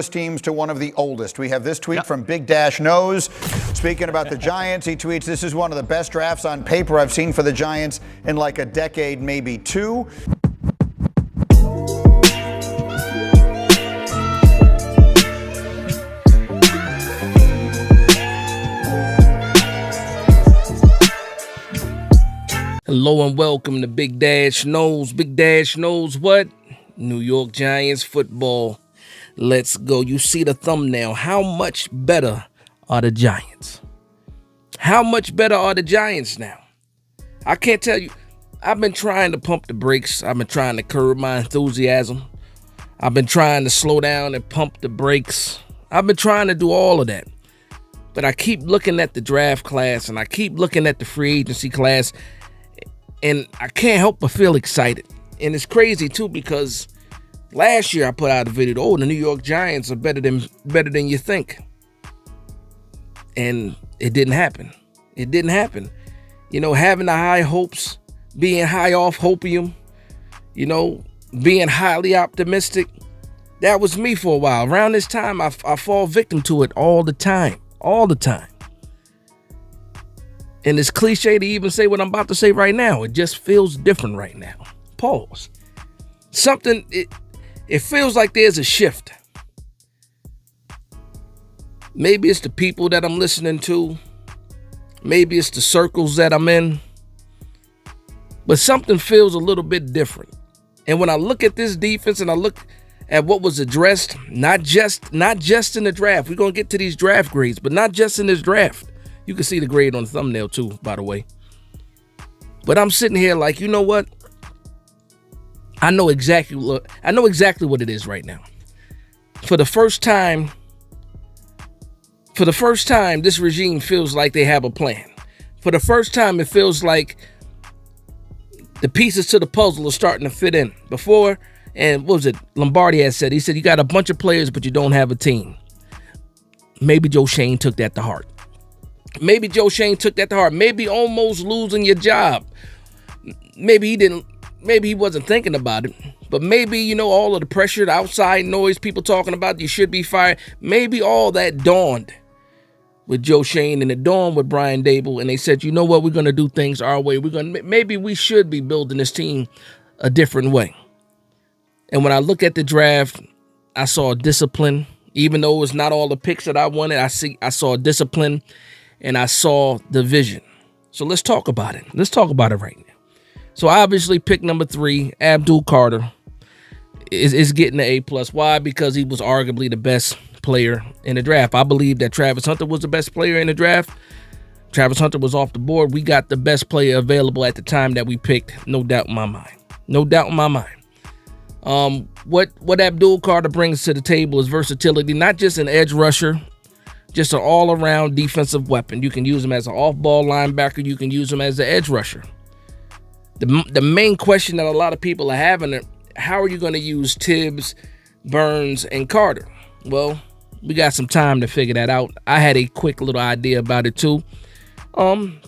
Teams to one of the oldest. We have this tweet from Big Dash Knows. Speaking about the Giants, he tweets, "This is one of the best drafts on paper I've seen for the Giants in like a decade, maybe two." Hello and welcome to Big Dash Knows. Big Dash knows what? New York Giants football. Let's go. You see the thumbnail. How much better are the Giants? How much better are the Giants now? I can't tell you. I've been trying to pump the brakes. I've been trying to curb my enthusiasm. I've been trying to slow down and pump the brakes. I've been trying to do all of that. But I keep looking at the draft class and I keep looking at the free agency class, and I can't help but feel excited. And it's crazy too, because last year I put out a video, the New York Giants are better than you think. And it didn't happen. It didn't happen. You know, having the high hopes, being high off hopium, being highly optimistic. That was me for a while. Around this time, I fall victim to it all the time. All the time. And it's cliche to even say what I'm about to say right now. It just feels different right now. Pause. It feels like there's a shift. Maybe it's the people that I'm listening to. Maybe it's the circles that I'm in. But something feels a little bit different. And when I look at this defense and I look at what was addressed, not just in the draft. We're going to get to these draft grades, but not just in this draft. You can see the grade on the thumbnail too, by the way. But I'm sitting here like, you know what? I know exactly what it is right now. For the first time, this regime feels like they have a plan. For the first time, it feels like the pieces to the puzzle are starting to fit in. Before, and what was it? Lombardi had said, he said, you got a bunch of players, but you don't have a team. Maybe Joe Schoen took that to heart. Maybe almost losing your job. Maybe he didn't. Maybe he wasn't thinking about it. But maybe, all of the pressure, the outside noise, people talking about you should be fired. Maybe all that dawned with Joe Schoen, and it dawned with Brian Dable. And they said, you know what? We're going to do things our way. Maybe we should be building this team a different way. And when I look at the draft, I saw discipline. Even though it was not all the picks that I wanted, I saw discipline. And I saw the vision. So let's talk about it. Let's talk about it right now. So obviously pick number 3, Abdul Carter, is getting the A+. Why? Because he was arguably the best player in the draft. I believe that Travis Hunter was the best player in the draft. Travis Hunter was off the board. We got the best player available at the time that we picked. No doubt in my mind. No doubt in my mind. What Abdul Carter brings to the table is versatility, not just an edge rusher, just an all-around defensive weapon. You can use him as an off-ball linebacker. You can use him as an edge rusher. The main question that a lot of people are having is, how are you going to use Tibbs, Burns, and Carter? Well, we got some time to figure that out. I had a quick little idea about it too.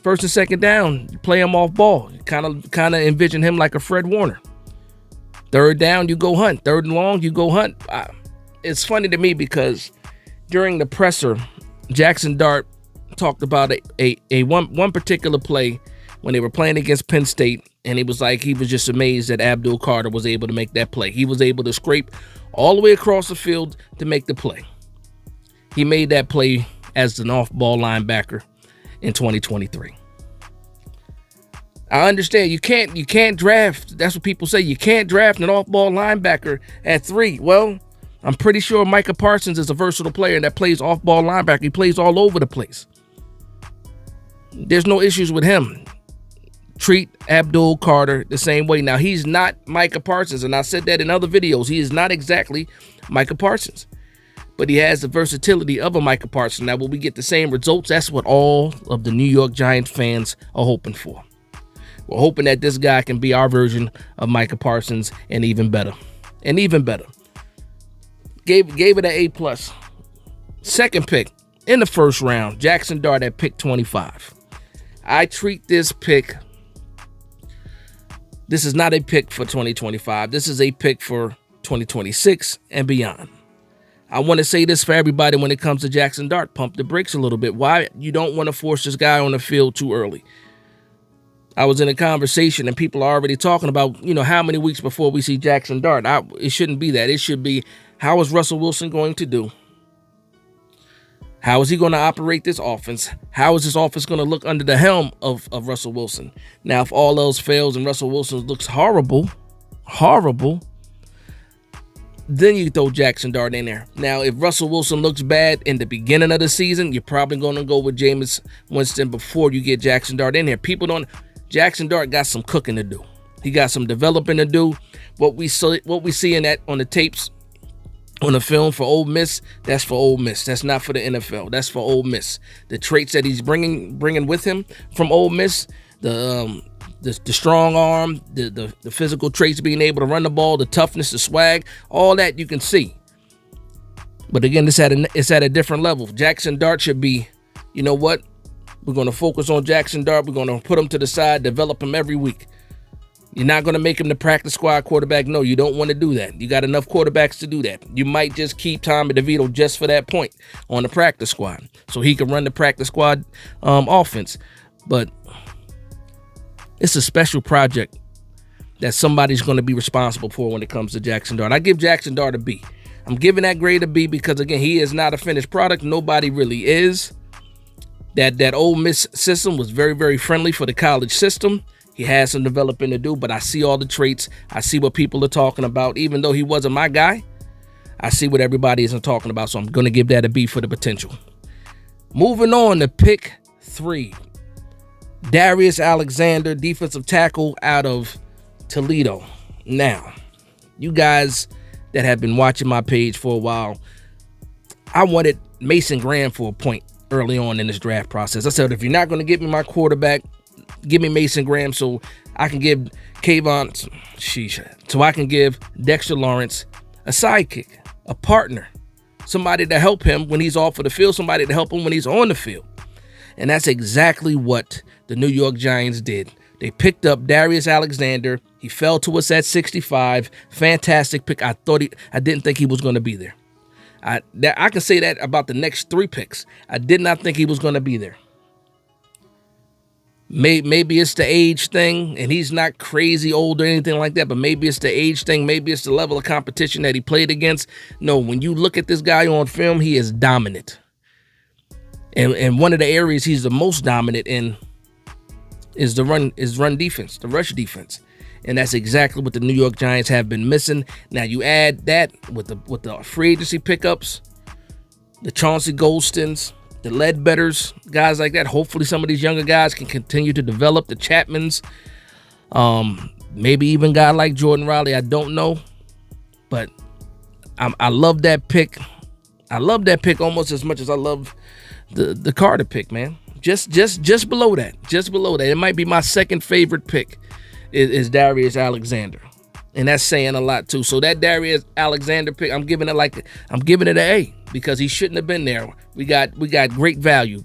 First and second down, you play him off ball. Kind of envision him like a Fred Warner. Third down, you go hunt. Third and long, you go hunt. It's funny to me because during the presser, Jackson Dart talked about a one particular play when they were playing against Penn State, and he was just amazed that Abdul Carter was able to make that play. He was able to scrape all the way across the field to make the play. He made that play as an off-ball linebacker in 2023. I understand you can't draft. That's what people say. You can't draft an off-ball linebacker at 3. Well, I'm pretty sure Micah Parsons is a versatile player that plays off-ball linebacker. He plays all over the place. There's no issues with him. Treat Abdul Carter the same way. Now, he's not Micah Parsons, and I said that in other videos. He is not exactly Micah Parsons, but he has the versatility of a Micah Parsons. Now, will we get the same results? That's what all of the New York Giants fans are hoping for. We're hoping that this guy can be our version of Micah Parsons and even better. And even better. Gave it an A+. Second pick in the first round, Jackson Dart at pick 25. I treat this pick. This is not a pick for 2025. This is a pick for 2026 and beyond. I want to say this for everybody when it comes to Jackson Dart. Pump the brakes a little bit. Why? You don't want to force this guy on the field too early. I was in a conversation and people are already talking about, how many weeks before we see Jackson Dart. It shouldn't be that. It should be, how is Russell Wilson going to do? How is he going to operate this offense? How is this offense going to look under the helm of Russell Wilson? Now, if all else fails and Russell Wilson looks horrible, then you throw Jackson Dart in there. Now, if Russell Wilson looks bad in the beginning of the season, you're probably going to go with Jameis Winston before you get Jackson Dart in there. Jackson Dart got some cooking to do. He got some developing to do. What we see in that on the tapes, on the film for Ole Miss, that's for Ole Miss. That's not for the NFL. That's for Ole Miss. The traits that he's bringing with him from Ole Miss, the strong arm, the physical traits, being able to run the ball, the toughness, the swag, all that you can see. But again, it's at a different level. Jackson Dart should be, you know what? We're going to focus on Jackson Dart. We're going to put him to the side, develop him every week. You're not going to make him the practice squad quarterback. No, you don't want to do that. You got enough quarterbacks to do that. You might just keep Tommy DeVito just for that point on the practice squad so he can run the practice squad offense. But it's a special project that somebody's going to be responsible for when it comes to Jackson Dart. I give Jackson Dart a B. I'm giving that grade a B because, again, he is not a finished product. Nobody really is. That Ole Miss system was very, very friendly for the college system. He has some developing to do, but I see all the traits. I see what people are talking about. Even though he wasn't my guy, I see what everybody isn't talking about, so I'm going to give that a B for the potential. Moving on to pick 3. Darius Alexander, defensive tackle out of Toledo. Now, you guys that have been watching my page for a while, I wanted Mason Graham for a point early on in this draft process. I said, if you're not going to give me my quarterback, give me Mason Graham so I can give so I can give Dexter Lawrence a sidekick, a partner, somebody to help him when he's off of the field, somebody to help him when he's on the field. And that's exactly what the New York Giants did. They picked up Darius Alexander. He fell to us at 65. Fantastic pick. I didn't think he was going to be there. I can say that about the next 3 picks. I did not think he was going to be there. Maybe it's the age thing, and he's not crazy old or anything like that, but maybe it's the age thing. Maybe it's the level of competition that he played against. No, when you look at this guy on film, he is dominant. And one of the areas he's the most dominant in is run defense, the rush defense. And that's exactly what the New York Giants have been missing. Now you add that with the free agency pickups, the Chauncey Goldstons, the Ledbetters, guys like that. Hopefully some of these younger guys can continue to develop. The Chapmans, maybe even a guy like Jordan Riley. I don't know, but I love that pick. I love that pick almost as much as I love the Carter pick, man. Just below that. Just below that. It might be my second favorite pick is Darius Alexander. And that's saying a lot too. So that Darius Alexander pick, I'm giving it an A because he shouldn't have been there. We got great value.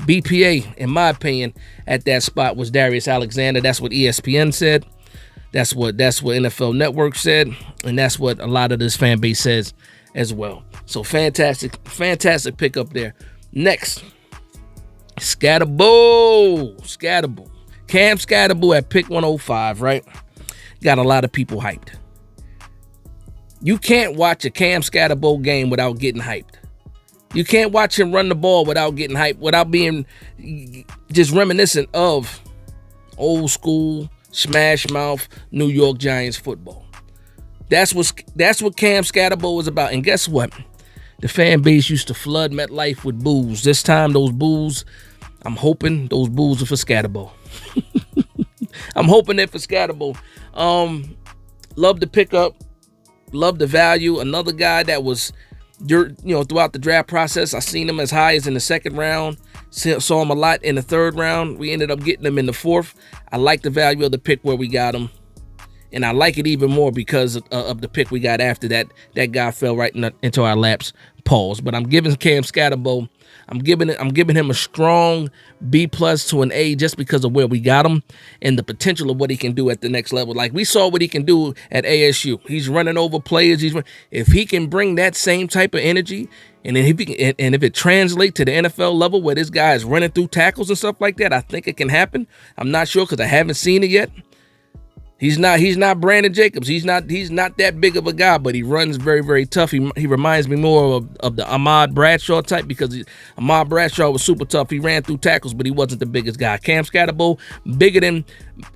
BPA, in my opinion, at that spot was Darius Alexander. That's what ESPN said. That's what NFL Network said, and that's what a lot of this fan base says as well. So fantastic pick up there. Next, Scataboo. Cam Scataboo at pick 105, right? Got a lot of people hyped. You can't watch a Cam Scataboo game without getting hyped. You can't watch him run the ball without getting hyped, without being just reminiscent of old school smash mouth New York Giants football. That's what Cam Scataboo was about. And guess what? The fan base used to flood MetLife with boos. This time, those boos, I'm hoping those boos are for Scataboo. I'm hoping they're for Scataboo. Love the pickup. Love the value. Another guy that was, throughout the draft process, I seen him as high as in the 2nd round. Saw him a lot in the 3rd round. We ended up getting him in the 4th. I like the value of the pick where we got him. And I like it even more because of the pick we got after that. That guy fell right into our laps pause, but I'm giving Cam Scataboo, I'm giving him a strong B+ to an A just because of where we got him and the potential of what he can do at the next level. Like we saw what he can do at ASU. He's running over players. If he can bring that same type of energy, and then if it translates to the NFL level where this guy is running through tackles and stuff like that, I think it can happen. I'm not sure because I haven't seen it yet. He's not Brandon Jacobs. He's not that big of a guy, but he runs very, very tough. He reminds me more of the Ahmad Bradshaw type because Ahmad Bradshaw was super tough. He ran through tackles, but he wasn't the biggest guy. Cam Scataboo,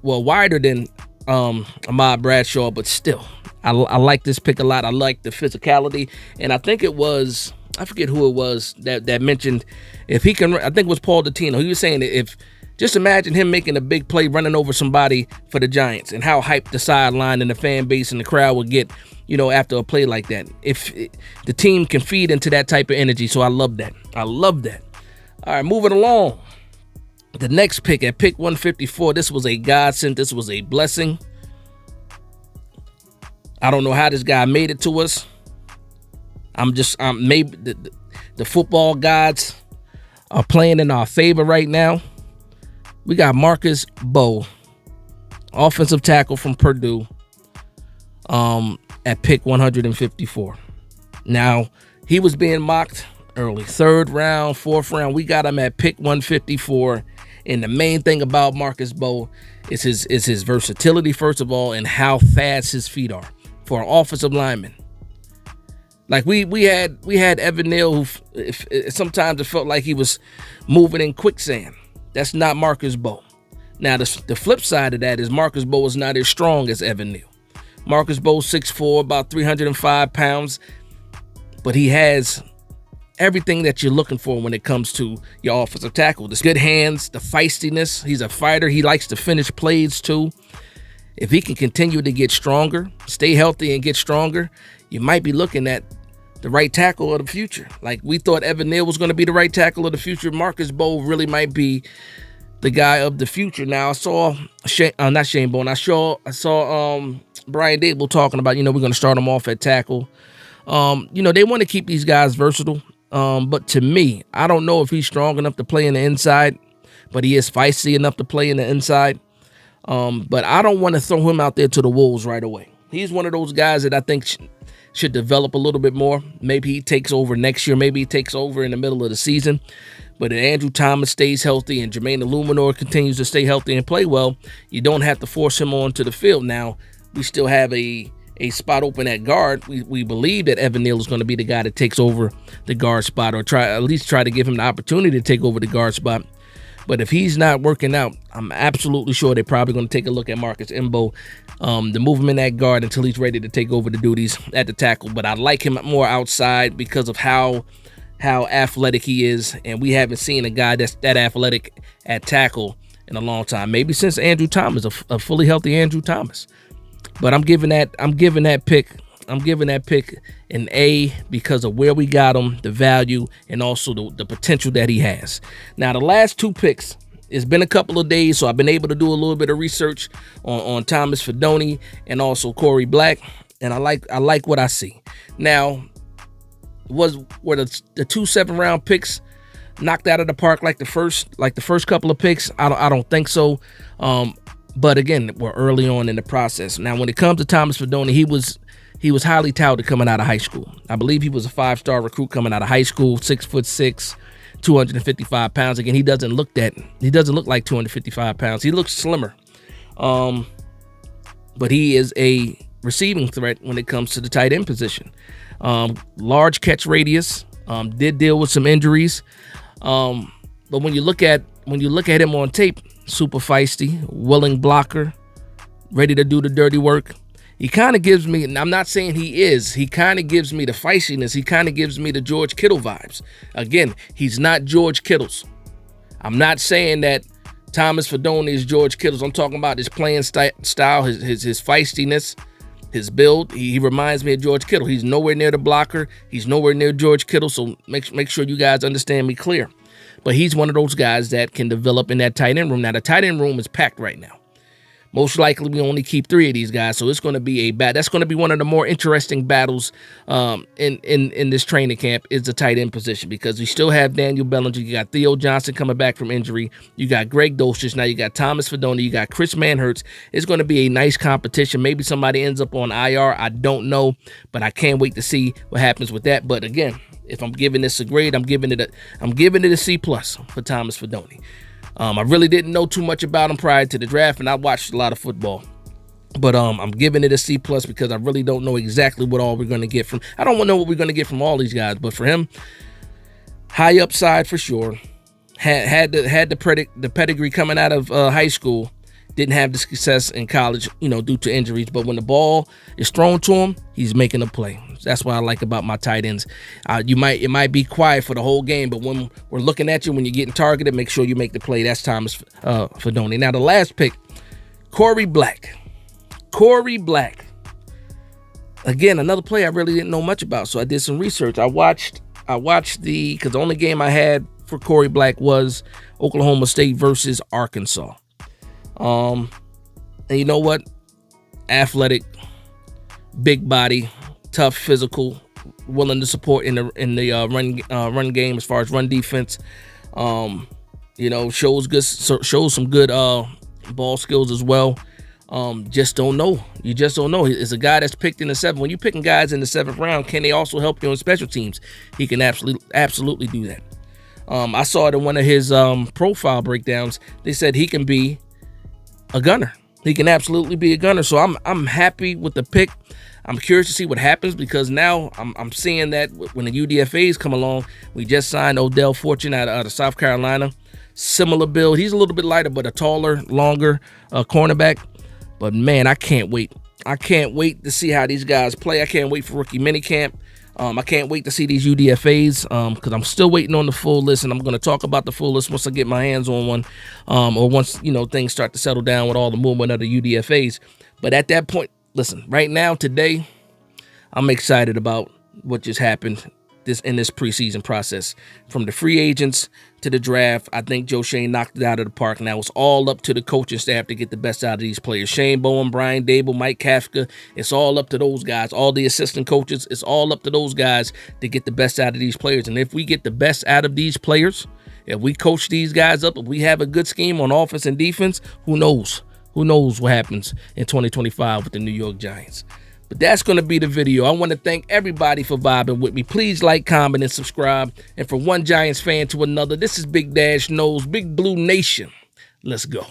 wider than Ahmad Bradshaw, but still, I like this pick a lot. I like the physicality, and I think it was, I forget who it was that mentioned if he can. I think it was Paul Dottino. He was saying that if. Just imagine him making a big play, running over somebody for the Giants, and how hyped the sideline and the fan base and the crowd would get, after a play like that. The team can feed into that type of energy, so I love that. I love that. All right, moving along. The next pick at pick 154, this was a godsend. This was a blessing. I don't know how this guy made it to us. Maybe the football gods are playing in our favor right now. We got Marcus Bowe, offensive tackle from Purdue, at pick 154. Now, he was being mocked early, 3rd round, 4th round. We got him at pick 154. And the main thing about Marcus Bowe is his versatility, first of all, and how fast his feet are for an offensive lineman. Like we had Evan Neal, who sometimes it felt like he was moving in quicksand. That's not Marcus Bowe. Now, the flip side of that is Marcus Bowe is not as strong as Evan Neal. Marcus Bowe 6'4", about 305 pounds, but he has everything that you're looking for when it comes to your offensive tackle. The good hands, the feistiness. He's a fighter. He likes to finish plays too. If he can continue to get stronger, stay healthy and get stronger, you might be looking at the right tackle of the future. Like we thought Evan Neal was going to be the right tackle of the future. Marcus Bowe really might be the guy of the future. Now I saw not Shane Bowen. I saw Brian Dable talking about, we're going to start him off at tackle. They want to keep these guys versatile. But to me, I don't know if he's strong enough to play in the inside, but he is feisty enough to play in the inside. But I don't want to throw him out there to the wolves right away. He's one of those guys that I think should develop a little bit more. Maybe he takes over next year. Maybe he takes over in the middle of the season. But if Andrew Thomas stays healthy and Jermaine Illuminor continues to stay healthy and play well, you don't have to force him onto the field. Now, we still have a spot open at guard. We believe that Evan Neal is going to be the guy that takes over the guard spot, or at least try to give him the opportunity to take over the guard spot. But if he's not working out, I'm absolutely sure they're probably going to take a look at Marcus Bowe, to move him in that guard until he's ready to take over the duties at the tackle. But I like him more outside because of how athletic he is, and we haven't seen a guy that's that athletic at tackle in a long time. Maybe since Andrew Thomas, a fully healthy Andrew Thomas. But I'm giving that pick an A because of where we got him, the value, and also the potential that he has. Now, the last 2 picks, it's been a couple of days, so I've been able to do a little bit of research on Thomas Fidone and also Corey Black, and I like what I see. Now, were the 2 7-round picks knocked out of the park like the first couple of picks? I don't think so. But again, we're early on in the process. Now, when it comes to Thomas Fidone, he was highly touted coming out of high school. I believe he was a 5-star recruit coming out of high school, 6'6", 255 pounds. Again, he doesn't look like 255 pounds. He looks slimmer. But he is a receiving threat when it comes to the tight end position. Large catch radius, did deal with some injuries. But when you look at him on tape, super feisty, willing blocker, ready to do the dirty work. He kind of gives me, and I'm not saying he kind of gives me the feistiness. He kind of gives me the George Kittle vibes. Again, he's not George Kittle's. I'm not saying that Thomas Fidone is George Kittle's. I'm talking about his playing style, his feistiness, his build. He reminds me of George Kittle. He's nowhere near the blocker. He's nowhere near George Kittle, so make sure you guys understand me clear. But he's one of those guys that can develop in that tight end room. Now, the tight end room is packed right now. Most likely, we only keep 3 of these guys, so it's going to be that's going to be one of the more interesting battles in this training camp is the tight end position, because we still have Daniel Bellinger, you got Theo Johnson coming back from injury, you got Greg Dulcich, now you got Thomas Fedoni, you got Chris Manhertz. It's going to be a nice competition. Maybe somebody ends up on IR, I don't know, but I can't wait to see what happens with that. But again, if I'm giving this a grade, I'm giving it a C+ for Thomas Fedoni. I really didn't know too much about him prior to the draft, and I watched a lot of football. But I'm giving it a C+ because I really don't know exactly what all we're going to get from. I don't know what we're going to get from all these guys, but for him, high upside for sure. Had the pedigree coming out of high school. Didn't have the success in college, due to injuries. But when the ball is thrown to him, he's making a play. That's what I like about my tight ends. It might be quiet for the whole game, but when we're looking at you, when you're getting targeted, make sure you make the play. That's Thomas Fedoni. Now the last pick, Corey Black. Corey Black. Again, another player I really didn't know much about, so I did some research. I watched because the only game I had for Corey Black was Oklahoma State versus Arkansas. And you know what? Athletic, big body, tough, physical, willing to support in the run game as far as run defense. Shows some good ball skills as well. Just don't know. You just don't know. It's a guy that's picked in the 7th. When you're picking guys in the 7th round, can they also help you on special teams? He can absolutely do that. I saw it in one of his profile breakdowns. They said he can be a gunner. He can absolutely be a gunner. So I'm happy with the pick. I'm curious to see what happens, because now I'm seeing that when the UDFAs come along, we just signed Odell Fortune out of South Carolina. Similar build. He's a little bit lighter, but a taller, longer cornerback. But man, I can't wait. I can't wait to see how these guys play. I can't wait for rookie minicamp. I can't wait to see these UDFAs because I'm still waiting on the full list, and I'm going to talk about the full list once I get my hands on one, or once things start to settle down with all the movement of the UDFAs. But at that point, listen, right now, today, I'm excited about what just happened in this preseason process. From the free agents to the draft, I think Joe Schoen knocked it out of the park. Now it's all up to the coaching staff to get the best out of these players. Shane Bowen, Brian Dable, Mike Kafka, it's all up to those guys. All the assistant coaches, it's all up to those guys to get the best out of these players. And if we get the best out of these players, if we coach these guys up, if we have a good scheme on offense and defense, who knows? Who knows what happens in 2025 with the New York Giants? But that's going to be the video. I want to thank everybody for vibing with me. Please like, comment, and subscribe. And from one Giants fan to another, this is Big Dash Knows, Big Blue Nation. Let's go.